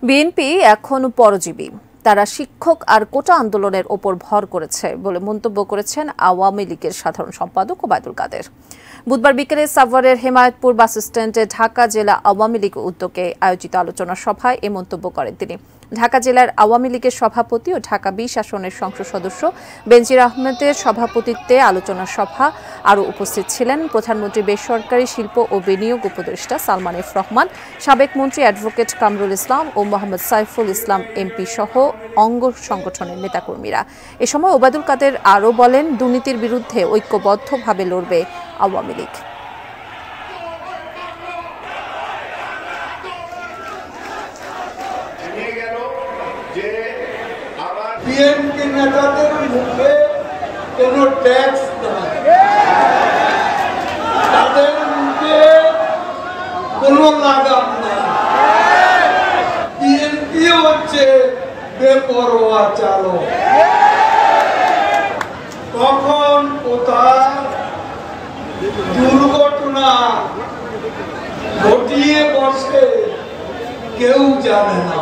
BNP এখন পরজীবী, তারা শিক্ষক আর কোটা আন্দোলনের ওপর ভর করেছে বলে মন্তব্য করেছেন আওয়ামী লীগের সাধারণ সম্পাদক ওবায়দুল কাদের। বুধবার বিকেলে সাভারের হেমায়েতপুর বাস স্ট্যান্ডে ঢাকা জেলা আওয়ামী লীগ উদ্যোগে আয়োজিত আলোচনা সভায় এ মন্তব্য করেন তিনি। ঢাকা জেলার আওয়ামী লীগের সভাপতি ও ঢাকা ২০ আসনের সংসদ সদস্য বেনজির আহমেদের সভাপতিত্বে আলোচনা সভা আরও উপস্থিত ছিলেন প্রধানমন্ত্রী বেসরকারি শিল্প ও বিনিয়োগ উপদেষ্টা সালমান এফ রহমান, সাবেক মন্ত্রী অ্যাডভোকেট কামরুল ইসলাম ও মোহাম্মদ সাইফুল ইসলাম এমপি সহ অঙ্গ সংগঠনের নেতাকর্মীরা। এ সময় ওবায়দুল কাদের আরও বলেন, দুর্নীতির বিরুদ্ধে ঐক্যবদ্ধভাবে লড়বে আওয়ামী লীগ। বিএনপি নেতাদের মুখে কোনো ট্যাক্স নাই, তাদের মুখে কোনো লাগাম নাই। বিএনপি হচ্ছে বেপরোয়া চালক। কখন কোথায় দুর্ঘটনা ঘটিয়ে বসে কেউ জানে না।